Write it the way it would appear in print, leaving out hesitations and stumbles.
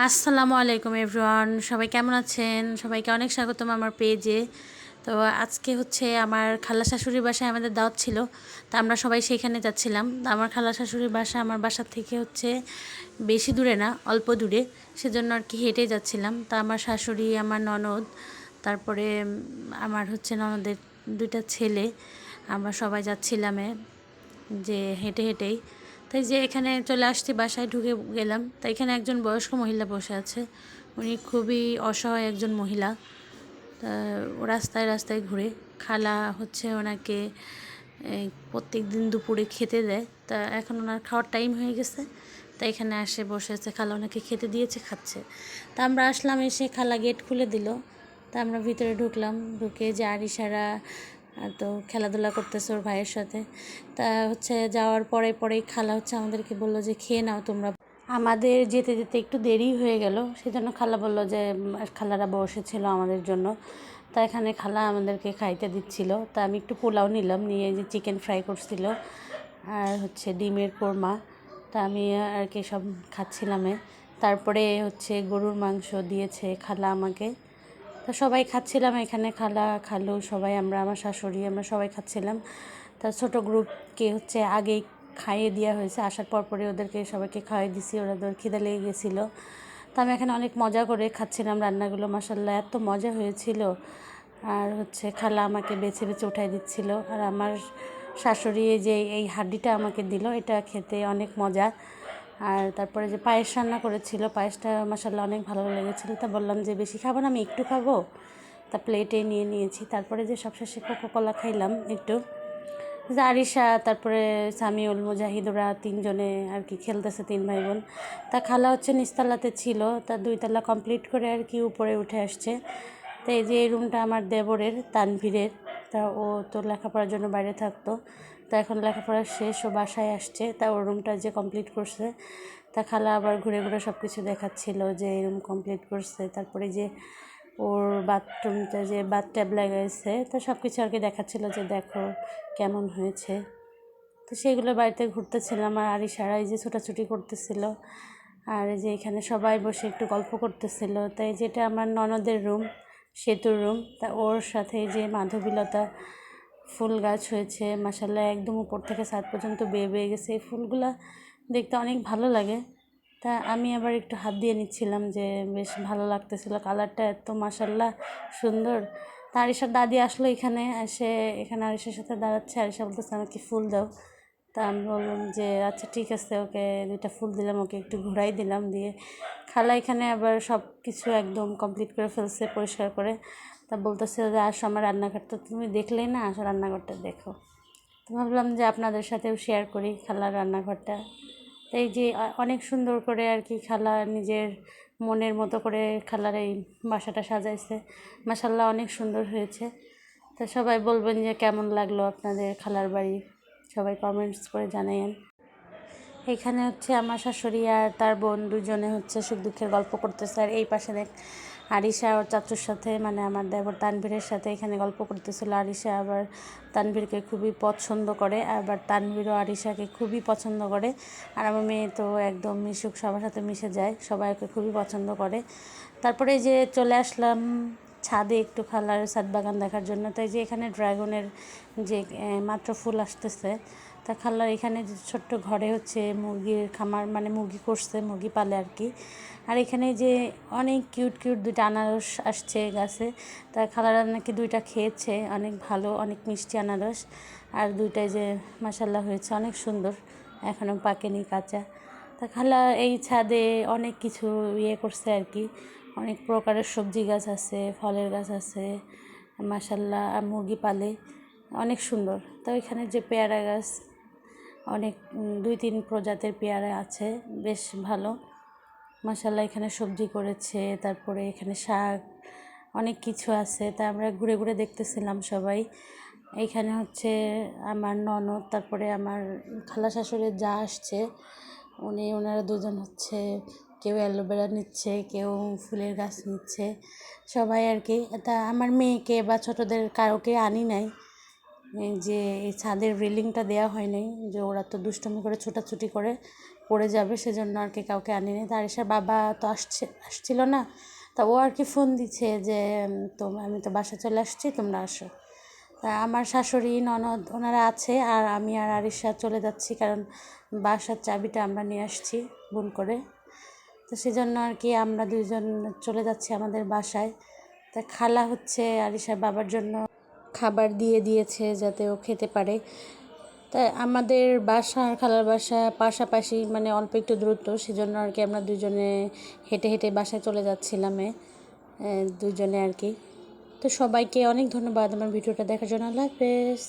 আসসালামু আলাইকুম এভরিওয়ান, সবাই কেমন আছেন? সবাইকে অনেক স্বাগতম আমার পেজে। তো আজকে হচ্ছে আমার খালা শাশুড়ির বাসায় আমাদের দাওয়াত ছিল, তা আমরা সবাই সেইখানে যাচ্ছিলাম। তো আমার খালা শাশুড়ির বাসা আমার বাসার থেকে হচ্ছে বেশি দূরে না, অল্প দূরে, সেজন্য আর কি হেঁটে যাচ্ছিলাম। তা আমার শাশুড়ি, আমার ননদ, তারপরে আমার হচ্ছে ননদের দুইটা ছেলে, আমরা সবাই যাচ্ছিলাম যে হেঁটে হেঁটেই। তাই যে এখানে চলে আসছি, বাসায় ঢুকে গেলাম। তাই এখানে একজন বয়স্ক মহিলা বসে আছে, উনি খুবই অসহায় একজন মহিলা। তা ও রাস্তায় রাস্তায় ঘুরে, খালা হচ্ছে ওনাকে প্রত্যেক দিন দুপুরে খেতে দেয়। তা এখন ওনার খাওয়ার টাইম হয়ে গেছে, তাই এখানে আসে বসে আছে, খালা ওনাকে খেতে দিয়েছে, খাচ্ছে। তা আমরা আসলাম, এসে খালা গেট খুলে দিল। তা আমরা ভিতরে ঢুকলাম, ঢুকে যে আরিশারা তো খেলাধুলা করতেছে ওর ভাইয়ের সাথে। তা হচ্ছে যাওয়ার পরেই খালা হচ্ছে আমাদেরকে বললো যে খেয়ে নাও তোমরা। আমাদের যেতে যেতে একটু দেরি হয়ে গেল, সেজন্য খালা বললো যে খালারা বসেছিল আমাদের জন্য। তা এখানে খালা আমাদেরকে খাইতে দিচ্ছিল। তা আমি একটু পোলাও নিলাম, নিয়ে যে চিকেন ফ্রাই করছিল আর হচ্ছে ডিমের কোরমা। তা আমি আর কি সব খাচ্ছিলাম। তারপরে হচ্ছে গরুর মাংস দিয়েছে খালা আমাকে। তা সবাই খাচ্ছিলাম এখানে, খালা খালু সবাই, আমার শাশুড়ি, আমরা সবাই খাচ্ছিলাম। তা ছোটো গ্রুপকে হচ্ছে আগেই খাইয়ে দেওয়া হয়েছে, আসার পরে ওদেরকে সবাইকে খাইয়ে দিছি, ওদের খিদে লেগে গেছিলো। তা আমি এখানে অনেক মজা করে খাচ্ছিলাম রান্নাগুলো, মাশাল্লাহ এত মজা হয়েছিল। আর হচ্ছে খালা আমাকে বেছে বেছে উঠাই দিচ্ছিল, আর আমার শাশুড়ি যে এই হাড্ডিটা আমাকে দিল, এটা খেতে অনেক মজা। আর তারপরে যে পায়েস রান্না করেছিল, পায়েসটা মাশাল্লাহ অনেক ভালো লেগেছিলো। তা বললাম যে বেশি খাবো না, আমি একটু খাবো। তা প্লেটে নিয়ে নিয়েছি। তারপরে যে সবশেষে কোকোকোলা খাইলাম একটু। আরিশা, তারপরে সামিউল, মুজাহিদ, ওরা তিনজনে আর কি খেলতেছে, তিন ভাই বোন। তা খালা হচ্ছে নিচতলাতে ছিল, তা 2 তলা কমপ্লিট করে আর কি উপরে উঠে আসছে। তো এই যে এই রুমটা আমার দেবরের, তানভীরের। তা ও তো লেখাপড়ার জন্য বাইরে থাকতো, তা এখন লেখাপড়া শেষ, ও বাসায় আসছে। তা ওর রুমটা যে কমপ্লিট করছে, তা খালা আবার ঘুরে ঘুরে সব কিছু দেখাচ্ছিল যে এই রুম কমপ্লিট করছে। তারপরে যে ওর বাথরুমটা যে বাথট্যাব লাগাইছে, তো সব কিছু আর কি দেখাচ্ছিলো যে দেখো কেমন হয়েছে। তো সেগুলো বাড়িতে ঘুরতেছিলাম, আর আরিশারা এই যে ছোটাছুটি করতেছিল, আর এই যে এখানে সবাই বসে একটু গল্প করতেছিল। তাই যেটা আমার ননদের রুম, সেতুর রুম। তা ওর সাথে যে মাধবীলতা ফুল গাছ হয়েছে, মাশাল্লাহ একদম উপর থেকে ছাদ পর্যন্ত বেয়ে বেয়ে গেছে। এই ফুলগুলা দেখতে অনেক ভালো লাগে। তা আমি আবার একটু হাত দিয়ে নিচ্ছিলাম, যে বেশ ভালো লাগতেছিল, কালারটা এত মাশাল্লাহ সুন্দর। তা আরিশার দাদি আসলো এখানে, এসে এখানে আরিশার সাথে দাঁড়াচ্ছে। আরিশা বলতেছে আমাকে ফুল দাও। তা আমি বললাম যে আচ্ছা ঠিক আছে, ওকে 2টা ফুল দিলাম, ওকে একটু ঘুরাই দিলাম। দিয়ে খালা এখানে আবার সব কিছু একদম কমপ্লিট করে ফেলছে, পরিষ্কার করে। তা বলতেছে যে আসো আমার রান্নাঘরটা তুমি দেখলেই না, আসো রান্নাঘরটা দেখো। তো ভাবলাম যে আপনাদের সাথেও শেয়ার করি খালার রান্নাঘরটা। তো এই যে অনেক সুন্দর করে আর কি খালা নিজের মনের মতো করে খালার এই বাসাটা সাজাইছে, মাশাল্লাহ অনেক সুন্দর হয়েছে। তো সবাই বলবেন যে কেমন লাগলো আপনাদের খালার বাড়ি, সবাই কমেন্টস করে জানাইন। এখানে হচ্ছে আমার শাশুড়ি আর তার বোন দুজনে হচ্ছে সুখ দুঃখের গল্প করতেছে, আর এই পাশে দেখ আরিশা ওর চাচুর সাথে, মানে আমার দেবর তানভীরের সাথে এখানে গল্প করতেছিল। আরিশা আবার তানভীরকে খুবই পছন্দ করে, আবার তানভীরও আরিশাকে খুবই পছন্দ করে। আর আমার মেয়ে তো একদম মিশুক, সবার সাথে মিশে যায়, সবাই ওকে খুবই পছন্দ করে। তারপরে যে চলে আসলাম ছাদে একটু খালার ছাদ বাগান দেখার জন্য। তাই যে এখানে ড্রাগনের যে মাত্র ফুল আসতেছে, তা খালার এখানে যে ছোট্ট ঘরে হচ্ছে মুরগির খামার, মানে মুরগি করছে, মুরগি পালে আর কি। আর এখানে যে অনেক কিউট কিউট 2টা আনারস আসছে গাছে। তা খালারা নাকি 2টা খেয়েছে, অনেক ভালো, অনেক মিষ্টি আনারস। আর 2টাই যে মাশাল্লাহ হয়েছে অনেক সুন্দর, এখনও পাকেনি, কাঁচা। তা খালা এই ছাদে অনেক কিছু করছে আর কি, অনেক প্রকারের সবজি গাছ আছে, ফলের গাছ আছে, মাশাল্লাহ। আর মুরগি পালে অনেক সুন্দর। তো এখানে যে পেয়ারা গাছ, অনেক 2-3 প্রজাতির পেয়ারা আছে, বেশ ভালো মাশাল্লাহ। এখানে সবজি করেছে, তারপরে এখানে শাক, অনেক কিছু আছে। তা আমরা ঘুরে ঘুরে দেখতেছিলাম সবাই। এইখানে হচ্ছে আমার ননদ, তারপরে আমার খালা শাশুড়ির যা আসছে, ওনারা দুজন হচ্ছে কেউ অ্যালোভেরা নিচ্ছে, কেউ ফুলের গাছ নিচ্ছে, সবাই আর কি। তা আমার মেয়েকে বা ছোটোদের কাউকে আনি নাই, যে এই ছাদের রেলিংটা দেওয়া হয় নাই, যে ওরা তো দুষ্টুমি করে ছোটাছুটি করে, পড়ে যাবে, সেজন্য আর কি কাউকে আনিনি। তো আরিশার বাবা তো আসছিল না, তা ও আর কি ফোন দিচ্ছে যে আমি তো বাসা চলে আসছি, তোমরা আসো। তা আমার শাশুড়ি ননদ ওনারা আছে, আর আমি আর আরিশা চলে যাচ্ছি, কারণ বাসার চাবিটা আমরা নিয়ে আসছি ভুল করে। তো সেজন্য আর কি আমরা দুইজন চলে যাচ্ছি আমাদের বাসায়। তা খালা হচ্ছে আরিশার বাবার জন্য খাবার দিয়ে দিয়েছে যাতে ও খেতে পারে। তাই আমাদের বাসা আর খালার বাসা পাশাপাশি, মানে অল্প একটু দূরত্ব, সেজন্য আর কি আমরা দুজনে হেঁটে হেঁটে বাসায় চলে যাচ্ছিলাম দুজনে আর কি। তো সবাইকে অনেক ধন্যবাদ আমার ভিডিওটা দেখার জন্য। আল্লাহ হাফেজ।